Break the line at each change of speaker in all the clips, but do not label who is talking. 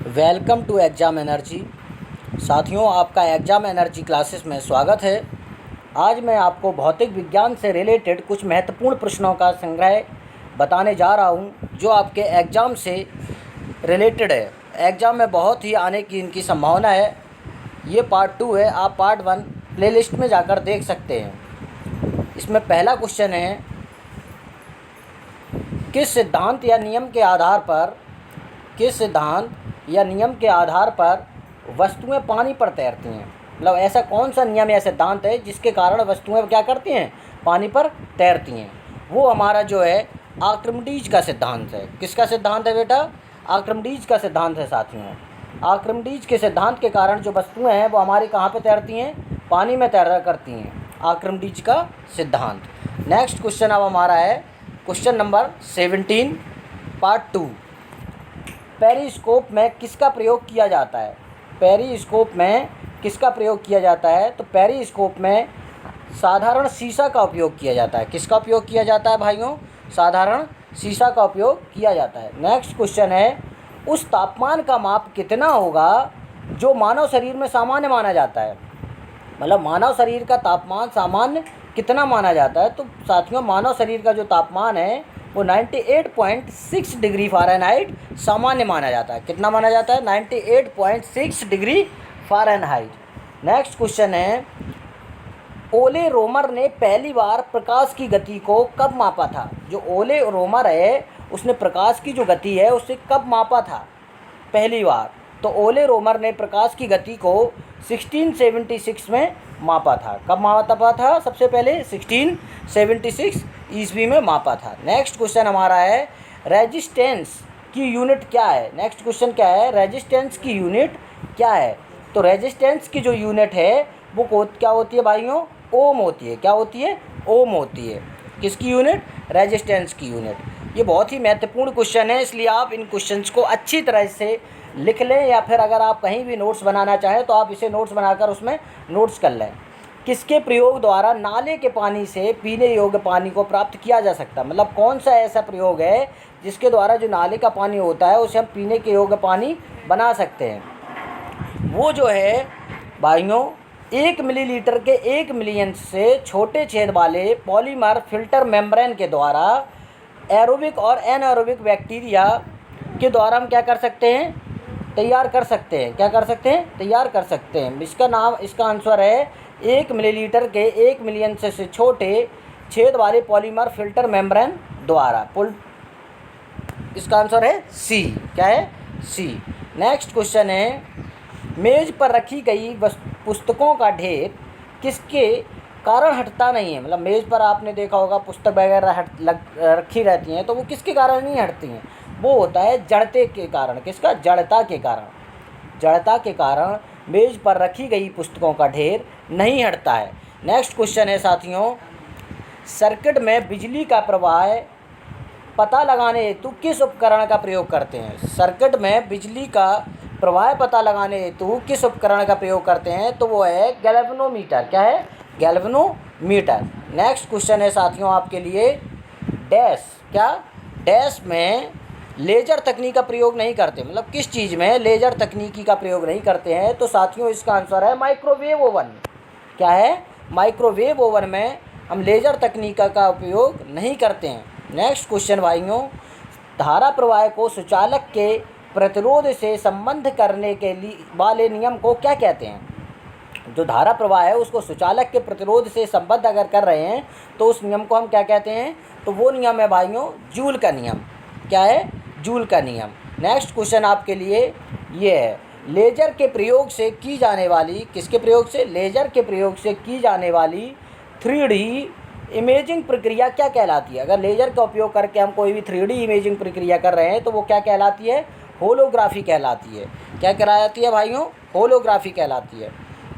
Welcome to exam energy. साथियों, आपका exam energy classes में स्वागत है। आज मैं आपको भौतिक विज्ञान से रिलेटेड कुछ महत्वपूर्ण प्रश्नों का संग्रह बताने जा रहा हूं, जो आपके एग्ज़ाम से रिलेटेड है। एग्ज़ाम में बहुत ही आने की इनकी संभावना है। ये पार्ट 2 है, आप पार्ट 1 प्लेलिस्ट में जाकर देख सकते हैं। इसमें पहला क्वेश्चन है, किस सिद्धांत या नियम के आधार पर वस्तुएं पानी पर तैरती हैं। मतलब ऐसा कौन सा नियम या सिद्धांत है जिसके कारण वस्तुएं क्या करती हैं, पानी पर तैरती हैं। वो हमारा जो है आर्किमिडीज का सिद्धांत है। किसका सिद्धांत है बेटा? आर्किमिडीज का सिद्धांत है साथियों। आर्किमिडीज के सिद्धांत के कारण जो वस्तुएं हैं वो हमारी कहाँ पे तैरती हैं? पानी में तैरा करती हैं। आर्किमिडीज का सिद्धांत। नेक्स्ट क्वेश्चन अब हमारा है क्वेश्चन नंबर 17 पार्ट 2। पेरिस्कोप में किसका प्रयोग किया जाता है? पेरिस्कोप में किसका प्रयोग किया जाता है? तो पेरिस्कोप में साधारण शीशा का उपयोग किया जाता है। किसका उपयोग किया जाता है भाइयों? साधारण शीशा का उपयोग किया जाता है। नेक्स्ट क्वेश्चन है, उस तापमान का माप कितना होगा जो मानव शरीर में सामान्य माना जाता है? मतलब मानव शरीर का तापमान सामान्य कितना माना जाता है? तो साथियों, मानव शरीर का जो तापमान है वो 98.6 डिग्री फ़ारेनहाइट सामान्य माना जाता है। कितना माना जाता है? 98.6 डिग्री फ़ारेनहाइट। नेक्स्ट क्वेश्चन है, ओले रोमर ने पहली बार प्रकाश की गति को कब मापा था? जो ओले रोमर है उसने प्रकाश की जो गति है उसे कब मापा था पहली बार? तो ओले रोमर ने प्रकाश की गति को 1676 में मापा था। कब मापा था? सबसे पहले 1676 ईस्वी में मापा था। नेक्स्ट क्वेश्चन हमारा है, रेजिस्टेंस की यूनिट क्या है? नेक्स्ट क्वेश्चन क्या है? रेजिस्टेंस की यूनिट क्या है? तो रेजिस्टेंस की जो यूनिट है वो क्या होती है भाइयों? ओम होती है। क्या होती है? ओम होती है। किसकी यूनिट? रेजिस्टेंस की यूनिट। ये बहुत ही महत्वपूर्ण क्वेश्चन है, इसलिए आप इन क्वेश्चंस को अच्छी तरह से लिख लें, या फिर अगर आप कहीं भी नोट्स बनाना चाहें तो आप इसे नोट्स बनाकर उसमें नोट्स कर लें। किसके प्रयोग द्वारा नाले के पानी से पीने योग्य पानी को प्राप्त किया जा सकता है? मतलब कौन सा ऐसा प्रयोग है जिसके द्वारा जो नाले का पानी होता है उसे हम पीने के योग्य पानी बना सकते हैं? वो जो है भाइयों 1 मिलीलीटर के 1 मिलियन से छोटे छेद वाले पॉलीमर फिल्टर मेम्ब्रेन के द्वारा एरोबिक और एनारोबिक बैक्टीरिया के द्वारा हम क्या कर सकते हैं? तैयार कर सकते हैं। क्या कर सकते हैं? तैयार कर सकते हैं। इसका आंसर है 1 मिलीलीटर के 1 मिलियन से छोटे छेद वाले पॉलीमर फिल्टर मेम्ब्रेन द्वारा। इसका आंसर है सी। क्या है? सी। नेक्स्ट क्वेश्चन है, मेज पर रखी गई पुस्तकों का ढेर किसके कारण हटता नहीं है? मतलब मेज पर आपने देखा होगा पुस्तक वगैरह रखी रहती हैं, तो वो किसके कारण नहीं हटती हैं? वो होता है जड़ते के कारण। किसका? जड़ता के कारण। जड़ता के कारण मेज पर रखी गई पुस्तकों का ढेर नहीं हटता है। नेक्स्ट क्वेश्चन है साथियों, सर्किट में बिजली का प्रवाह पता लगाने हेतु किस उपकरण का प्रयोग करते हैं? सर्किट में बिजली का प्रवाह पता लगाने हेतु किस उपकरण का प्रयोग करते हैं? तो वो है गैल्वेनोमीटर। क्या है? गैल्वेनोमीटर। नेक्स्ट क्वेश्चन है साथियों आपके लिए, डैश। क्या? डैश में लेज़र तकनीक का प्रयोग नहीं करते। मतलब किस चीज़ में लेज़र तकनीकी का प्रयोग नहीं करते हैं? तो साथियों इसका आंसर है माइक्रोवेव ओवन। क्या है? माइक्रोवेव ओवन में हम लेज़र तकनीक का उपयोग नहीं करते हैं। नेक्स्ट क्वेश्चन भाइयों, धारा प्रवाह को सुचालक के प्रतिरोध से संबंध करने के लिए वाले नियम को क्या कहते हैं? जो धारा प्रवाह है उसको सुचालक के प्रतिरोध से संबद्ध अगर कर रहे हैं तो उस नियम को हम क्या कहते हैं? तो वो नियम है भाइयों जूल का नियम। क्या है? जूल का नियम। नेक्स्ट क्वेश्चन आपके लिए ये है, लेजर के प्रयोग से की जाने वाली, किसके प्रयोग से? लेजर के प्रयोग से की जाने वाली 3D इमेजिंग प्रक्रिया क्या कहलाती है? अगर लेजर का उपयोग करके हम कोई भी 3D इमेजिंग प्रक्रिया कर रहे हैं तो वो क्या कहलाती है? होलोग्राफी कहलाती है। क्या कहलाती है भाइयों? होलोग्राफी कहलाती है।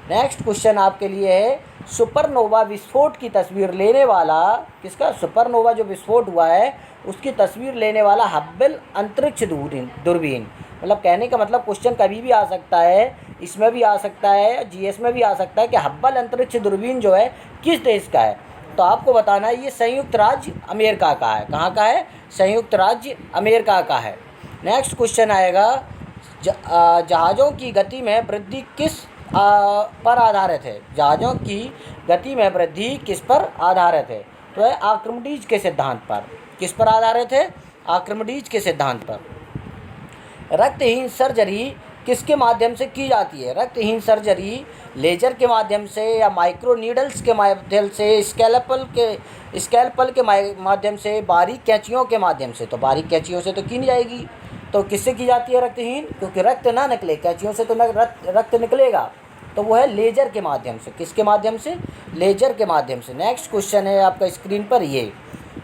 नेक्स्ट क्वेश्चन आपके लिए है, सुपरनोवा विस्फोट की तस्वीर लेने वाला, किसका? सुपरनोवा जो विस्फोट हुआ है उसकी तस्वीर लेने वाला हब्बल अंतरिक्ष दूरबीन। मतलब कहने का मतलब क्वेश्चन कभी भी आ सकता है, इसमें भी आ सकता है, जीएस में भी आ सकता है कि हब्बल अंतरिक्ष दूरबीन जो है किस देश का है? तो आपको बताना है ये संयुक्त राज्य अमेरिका का है। कहाँ का है? संयुक्त राज्य अमेरिका का है। नेक्स्ट क्वेश्चन आएगा, जहाज़ों की गति में वृद्धि किस पर आधारित है? जहाज़ों की गति में वृद्धि किस पर आधारित है? तो है आर्किमिडीज के सिद्धांत पर। किस पर आधारित है? आर्किमिडीज के सिद्धांत पर। रक्तहीन सर्जरी किसके माध्यम से की जाती है? रक्तहीन सर्जरी लेजर के माध्यम से या माइक्रो नीडल्स के माध्यम से, स्कैल्पल के माध्यम से, बारीक कैंचियों के माध्यम से। तो बारीक कैंचियों से तो की नहीं जाएगी, तो किससे की जाती है रक्तहीन? क्योंकि रक्त ना निकले, कैंचियों से तो रक्त निकलेगा, तो वो है लेजर के माध्यम से। किसके माध्यम से? लेजर के माध्यम से। नेक्स्ट क्वेश्चन है आपका स्क्रीन पर ये,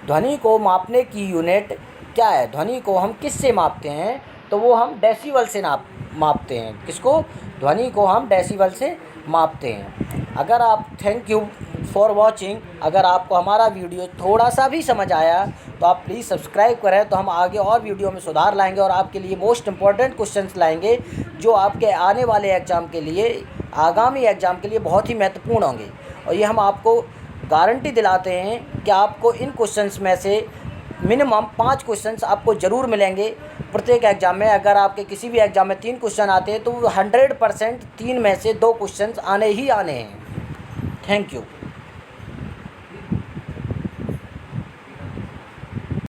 ध्वनि को मापने की यूनिट क्या है? ध्वनि को हम किससे मापते हैं? तो वो हम डेसिबल से मापते हैं। किसको? ध्वनि को हम डेसिबल से मापते हैं। अगर आप, थैंक यू फॉर वॉचिंग। अगर आपको हमारा वीडियो थोड़ा सा भी समझ आया तो आप प्लीज़ सब्सक्राइब करें, तो हम आगे और वीडियो में सुधार लाएंगे और आपके लिए मोस्ट इम्पॉर्टेंट क्वेश्चंस लाएंगे जो आपके आने वाले एग्ज़ाम के लिए, आगामी एग्ज़ाम के लिए बहुत ही महत्वपूर्ण होंगे। और ये हम आपको गारंटी दिलाते हैं कि आपको इन क्वेश्चंस में से मिनिमम 5 क्वेश्चंस आपको ज़रूर मिलेंगे प्रत्येक एग्ज़ाम में। अगर आपके किसी भी एग्ज़ाम में 3 क्वेश्चन आते हैं तो 100% 3 में से 2 क्वेश्चंस आने ही आने हैं। Thank you.